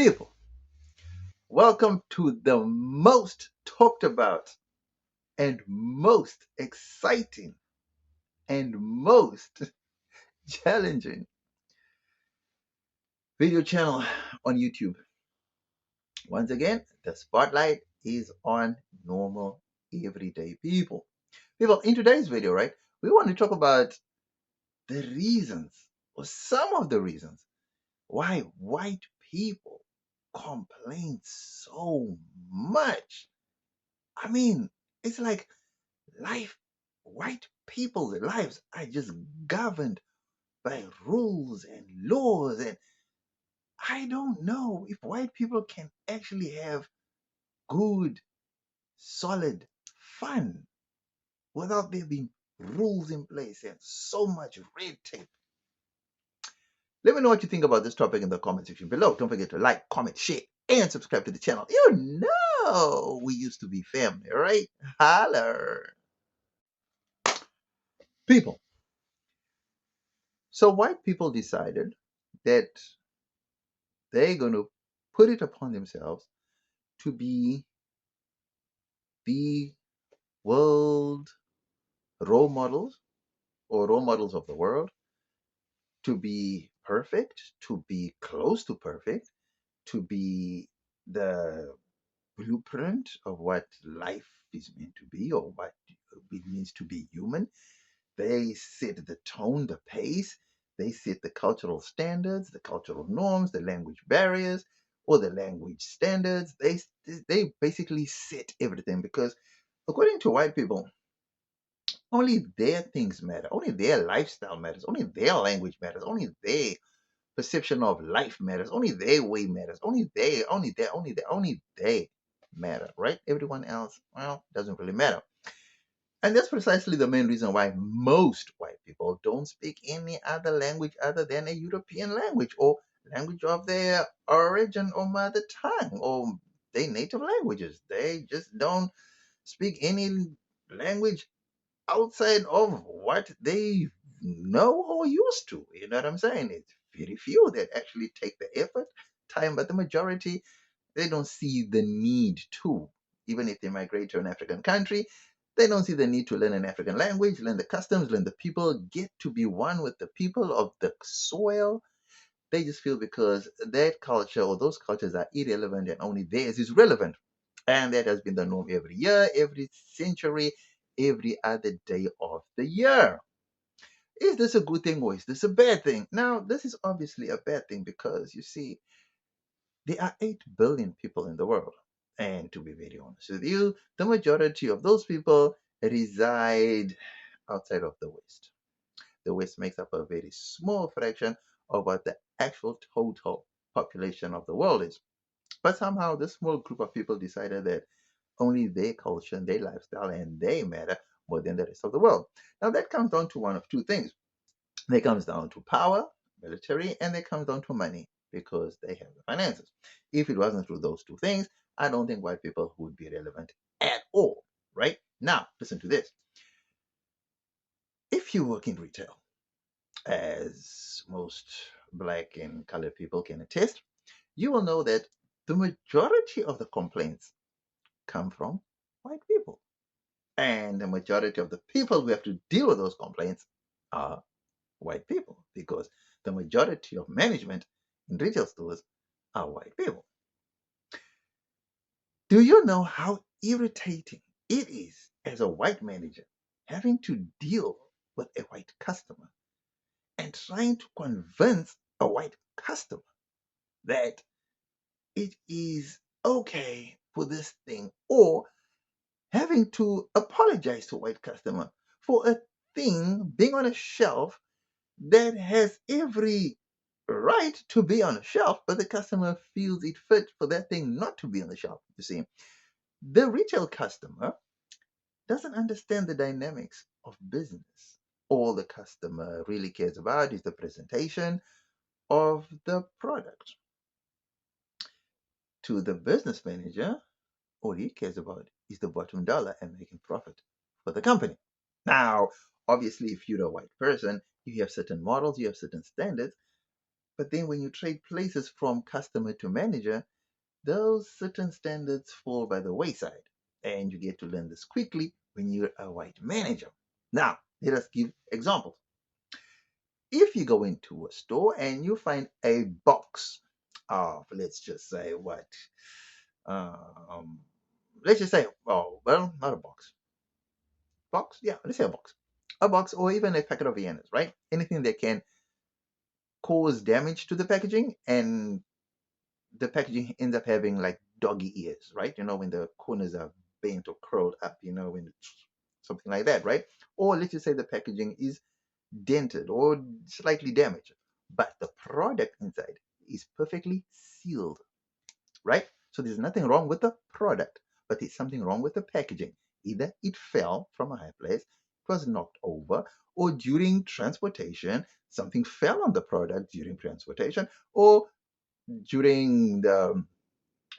People, welcome to the most talked about and most exciting and most challenging video channel on YouTube. Once again, the spotlight is on normal, everyday people. People, in today's video, right, we want to talk about the reasons or some of the reasons why white people complain so much. I mean, it's like life, white people's lives are just governed by rules and laws. And I don't know if white people can actually have good, solid fun without there being rules in place and so much red tape. Let me know what you think about this topic in the comment section below. Don't forget to like, comment, share, and subscribe to the channel. You know we used to be family, right? Holler. People. So white people decided that they're going to put it upon themselves to be the world role models or role models of the world, to be perfect, to be close to perfect, to be the blueprint of what life is meant to be or what it means to be human. They set the tone, the pace. They set the cultural standards, the cultural norms, the language barriers, or the language standards. They basically set everything because, according to white people, only their things matter, only their lifestyle matters, only their language matters, only their perception of life matters, only their way matters, only they matter, right? Everyone else, well, doesn't really matter. And that's precisely the main reason why most white people don't speak any other language other than a European language or language of their origin or mother tongue or their native languages. They just don't speak any language outside of what they know or used to. You know what I'm saying? It's very few that actually take the effort, time, but the majority, they don't see the need to. Even if they migrate to an African country, they don't see the need to learn an African language, learn the customs, learn the people, get to be one with the people of the soil. They just feel because that culture or those cultures are irrelevant and only theirs is relevant. And that has been the norm every year, every century, every other day of the year. Is this a good thing or is this a bad thing? Now, this is obviously a bad thing because you see, there are 8 billion people in the world. And to be very honest with you, the majority of those people reside outside of the West. The West makes up a very small fraction of what the actual total population of the world is. But somehow, this small group of people decided that only their culture and their lifestyle and they matter more than the rest of the world. Now, that comes down to one of two things. It comes down to power, military, and it comes down to money because they have the finances. If it wasn't through those two things, I don't think white people would be relevant at all. Right? Now, listen to this. If you work in retail, as most black and colored people can attest, you will know that the majority of the complaints come from white people. And the majority of the people who have to deal with those complaints are white people because the majority of management in retail stores are white people. Do you know how irritating it is as a white manager having to deal with a white customer and trying to convince a white customer that it is okay for this thing, or having to apologize to a white customer for a thing being on a shelf that has every right to be on a shelf, but the customer feels it fit for that thing not to be on the shelf. You see, the retail customer doesn't understand the dynamics of business. All the customer really cares about is the presentation of the product. To the business manager, all he cares about is the bottom dollar and making profit for the company. Now, obviously, if you're a white person, you have certain models, you have certain standards, But then when you trade places from customer to manager, those certain standards fall by the wayside. And you get to learn this quickly when you're a white manager. Now, let us give examples. If you go into a store and you find a box of, let's just say, what? Um, let's just say, oh, well, not a box. Box? Yeah, let's say a box. A box or even a packet of viennas, right? Anything that can cause damage to the packaging, and the packaging ends up having like doggy ears, right? When the corners are bent or curled up, when something like that, right? Or let's just say the packaging is dented or slightly damaged, but the product inside is perfectly sealed, right? So there's nothing wrong with the product, but there's something wrong with the packaging. Either it fell from a high place, it was knocked over, or during transportation, something fell on the product during transportation, or during the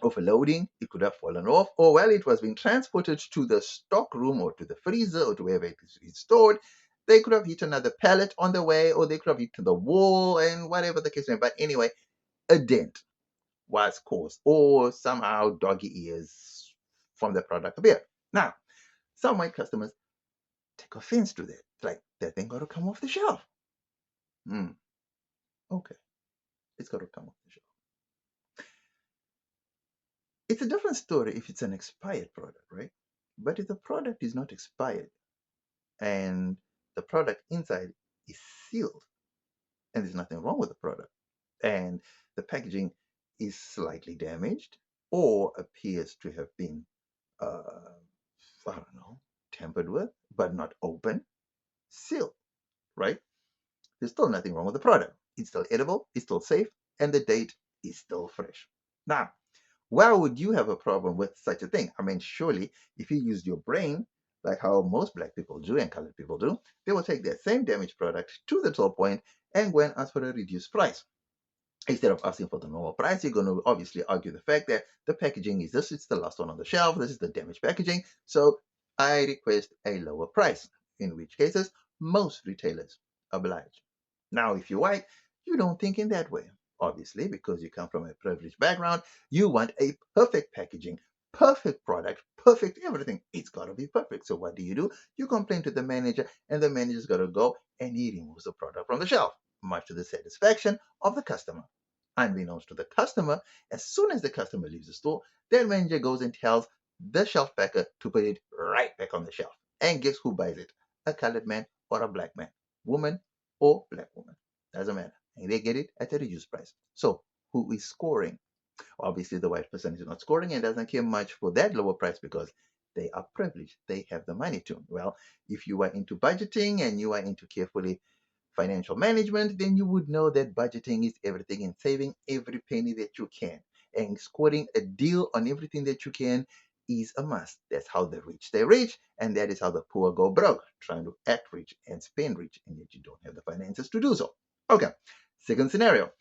overloading, it could have fallen off, or while it was being transported to the stock room or to the freezer or to wherever it is stored, they could have hit another pallet on the way, or they could have hit the wall, and whatever the case may be. But anyway, a dent was caused, or somehow doggy ears from the product appear. Now, some white customers take offense to that. Like, that thing got to come off the shelf. Okay, it's got to come off the shelf. It's a different story if it's an expired product, right? But if the product is not expired and the product inside is sealed and there's nothing wrong with the product and the packaging is slightly damaged or appears to have been, I don't know, tampered with, but not open, sealed, right? There's still nothing wrong with the product. It's still edible, it's still safe, and the date is still fresh. Now, why would you have a problem with such a thing? I mean, surely if you used your brain, like how most black people do and colored people do, they will take that same damaged product to the top point and go and ask for a reduced price. Instead of asking for the normal price, you're going to obviously argue the fact that the packaging is this, it's the last one on the shelf, this is the damaged packaging, so I request a lower price, in which cases most retailers oblige. Now, if you're white, you don't think in that way. Obviously, because you come from a privileged background, you want a perfect packaging, perfect product, perfect everything. It's got to be perfect. So what do? You complain to the manager, and the manager's got to go and he removes the product from the shelf, much to the satisfaction of the customer. Unbeknownst to the customer, as soon as the customer leaves the store, their manager goes and tells the shelf packer to put it right back on the shelf. And guess who buys it? A colored man or a black man, woman or black woman. Doesn't matter. And they get it at a reduced price. So who is scoring? Obviously, the white person is not scoring and doesn't care much for that lower price because they are privileged. They have the money to. Well, if you are into budgeting and you are into carefully financial management, then you would know that budgeting is everything and saving every penny that you can. And scoring a deal on everything that you can is a must. That's how the rich stay rich, and that is how the poor go broke, trying to act rich and spend rich, and yet you don't have the finances to do so. Okay, second scenario.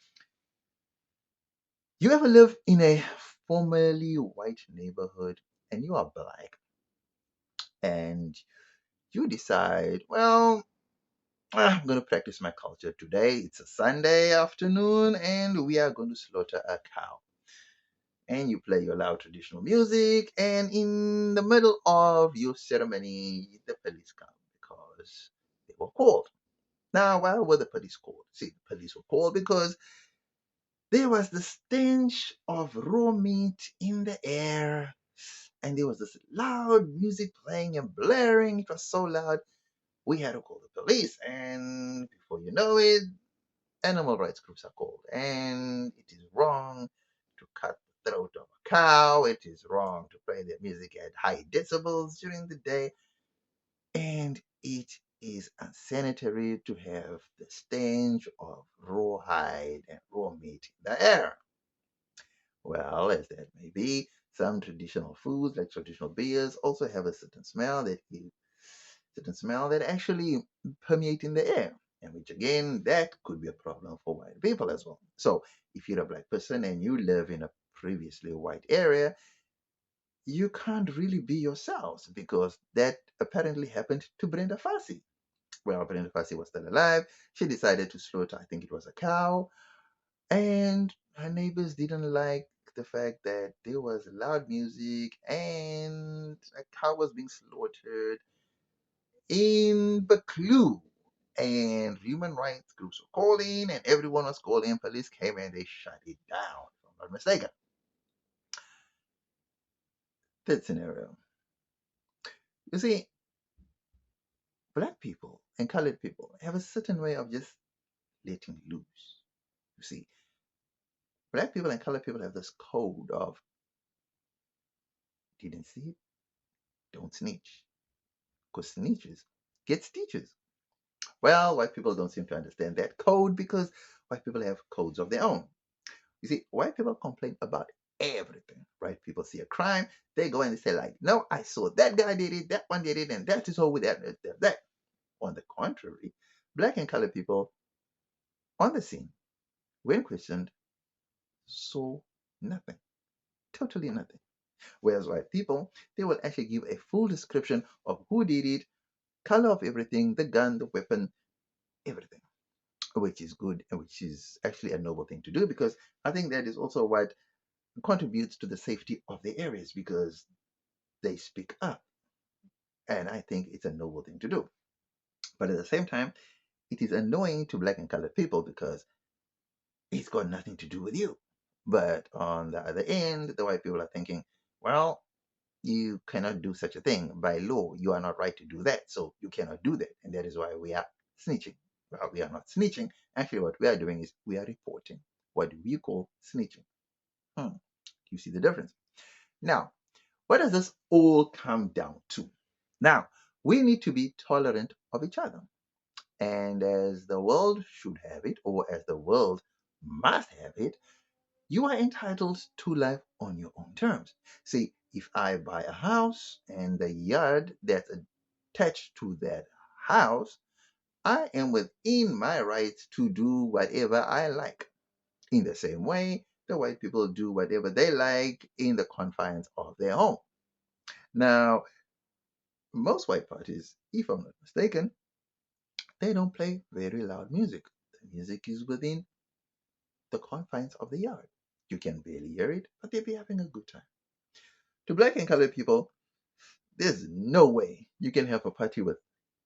You ever live in a formerly white neighborhood and you are black and you decide, well, I'm going to practice my culture today. It's a Sunday afternoon and we are going to slaughter a cow. And you play your loud traditional music, and in the middle of your ceremony, the police come because they were called. Now, why were the police called? See, the police were called because there was the stench of raw meat in the air, and there was this loud music playing and blaring. It was so loud, we had to call the police. And before you know it, animal rights groups are called. And it is wrong to cut the throat of a cow. It is wrong to play their music at high decibels during the day. And it is unsanitary to have the stench of rawhide and raw meat in the air. Well, as that may be, some traditional foods like traditional beers also have a certain smell that actually permeate in the air, and which again that could be a problem for white people as well. So if you're a black person and you live in a previously white area, you can't really be yourselves because that apparently happened to Brenda Fassie. Well, Brenda Fassie was still alive. She decided to slaughter, I think it was a cow, And her neighbors didn't like the fact that there was loud music and a cow was being slaughtered in Baklu. And human rights groups were calling, and everyone was calling. Police came and they shut it down, if I'm not mistaken. That scenario. You see, black people and colored people have a certain way of just letting loose. You see, black people and colored people have this code of didn't see it, don't snitch. Because snitches get stitches. Well, white people don't seem to understand that code because white people have codes of their own. You see, white people complain about everything. Right? People see a crime, they go and they say, like, no, I saw that guy did it, that one did it, and that is all with that. On the contrary, black and colored people on the scene, when questioned, saw nothing. Totally nothing. Whereas white people, they will actually give a full description of who did it, color of everything, the gun, the weapon, everything, which is good and which is actually a noble thing to do because I think that is also what contributes to the safety of the areas because they speak up. And I think it's a noble thing to do. But at the same time, it is annoying to black and colored people because it's got nothing to do with you. But on the other end, the white people are thinking, well, you cannot do such a thing. By law, you are not right to do that. So you cannot do that. And that is why we are snitching. Well, we are not snitching. Actually, what we are doing is we are reporting what we call snitching. You see the difference? Now, what does this all come down to? Now, we need to be tolerant of each other. And as the world should have it, or as the world must have it, you are entitled to life on your own terms. See, if I buy a house and the yard that's attached to that house, I am within my rights to do whatever I like. In the same way, the white people do whatever they like in the confines of their home. Now, most white parties, if I'm not mistaken, they don't play very loud music. The music is within the confines of the yard. You can barely hear it, but they be having a good time. To black and colored people, there's no way you can have a party with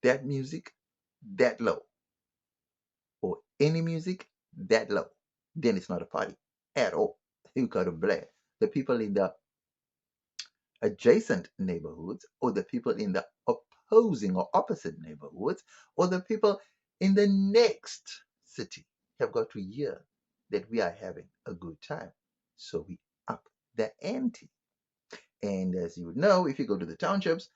that music that low or any music that low. Then it's not a party at all. You gotta blare. The people in the adjacent neighborhoods or the people in the opposing or opposite neighborhoods or the people in the next city have got to hear that we are having a good time. So we up the ante. And as you would know, if you go to the townships,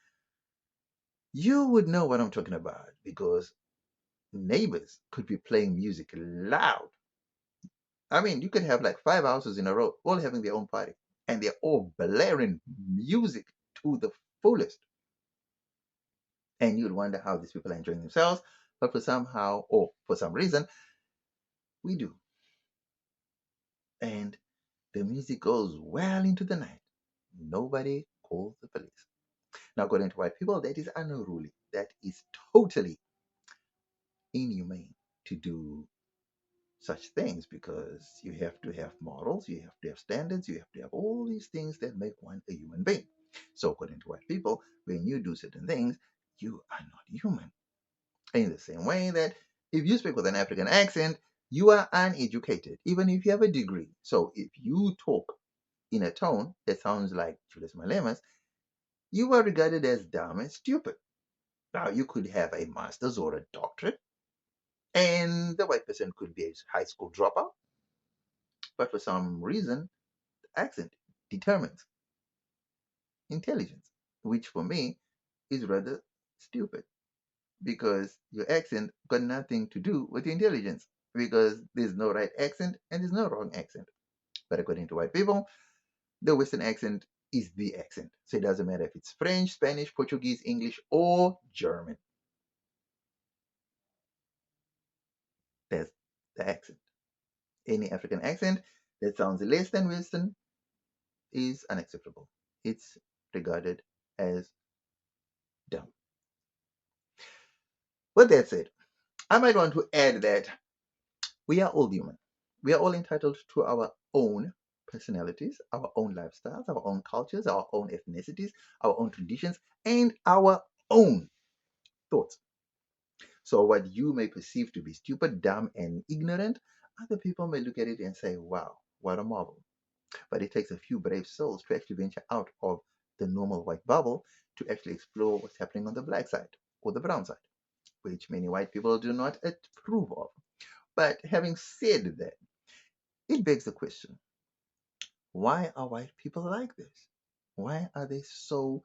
you would know what I'm talking about because neighbors could be playing music loud. I mean, you could have like 5 houses in a row, all having their own party, and they're all blaring music to the fullest. And you'd wonder how these people are enjoying themselves, but for somehow or for some reason, we do. And the music goes well into the night. Nobody calls the police. Now, according to white people, that is unruly. That is totally inhumane to do such things because you have to have morals, you have to have standards, you have to have all these things that make one a human being. So, according to white people, when you do certain things, you are not human. In the same way that if you speak with an African accent, you are uneducated, even if you have a degree. So, if you talk in a tone that sounds like Julius Malema's, you are regarded as dumb and stupid. Now, you could have a master's or a doctorate, and the white person could be a high school dropout, but for some reason, accent determines intelligence, which for me is rather stupid because your accent got nothing to do with intelligence because there's no right accent and there's no wrong accent. But according to white people, the Western accent is the accent. So it doesn't matter if it's French, Spanish, Portuguese, English, or German. That's the accent. Any African accent that sounds less than Western is unacceptable. It's regarded as dumb. With that said, I might want to add that we are all human. We are all entitled to our own personalities, our own lifestyles, our own cultures, our own ethnicities, our own traditions, and our own thoughts. So, what you may perceive to be stupid, dumb, and ignorant, other people may look at it and say, wow, what a marvel. But it takes a few brave souls to actually venture out of the normal white bubble to actually explore what's happening on the black side or the brown side, which many white people do not approve of. But having said that, it begs the question, why are white people like this? Why are they so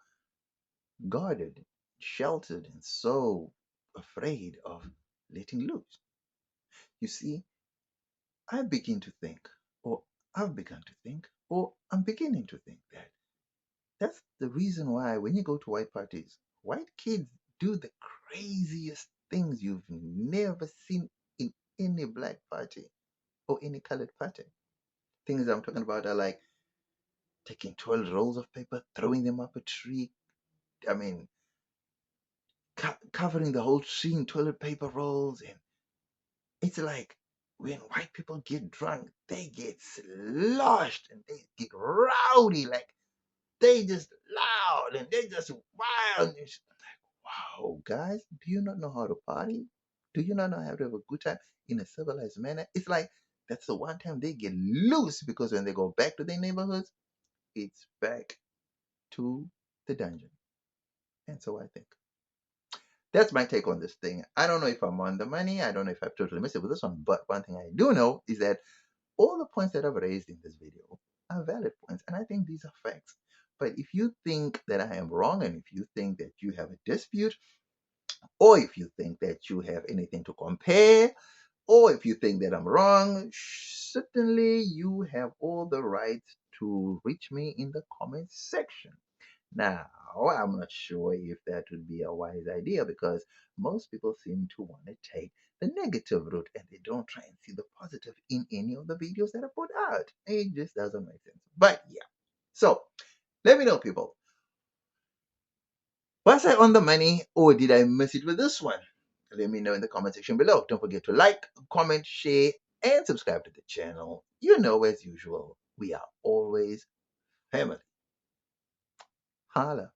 guarded, sheltered, and so afraid of letting loose? You see, I begin to think, or I've begun to think, or I'm beginning to think that that's the reason why when you go to white parties, white kids do the craziest things you've never seen in any black party or any colored party. Things I'm talking about are like taking 12 rolls of paper, throwing them up a tree. I mean, covering the whole tree in toilet paper rolls. And it's like when white people get drunk, they get sloshed and they get rowdy. Like they just loud and they just wild. And it's like, wow, guys, do you not know how to party? Do you not know how to have a good time in a civilized manner? It's like that's the one time they get loose because when they go back to their neighborhoods, it's back to the dungeon. And so I think that's my take on this thing. I don't know if I'm on the money. I don't know if I've totally missed it with this one. But one thing I do know is that all the points that I've raised in this video are valid points. And I think these are facts. But if you think that I am wrong, and if you think that you have a dispute, or if you think that you have anything to compare, or if you think that I'm wrong, certainly you have all the right to reach me in the comments section. Now, I'm not sure if that would be a wise idea because most people seem to want to take the negative route and they don't try and see the positive in any of the videos that I put out. It just doesn't make sense. But yeah. So let me know, people. Was I on the money or did I miss it with this one? Let me know in the comment section below. Don't forget to like, comment, share, and subscribe to the channel. You know, as usual, we are always family. Holla.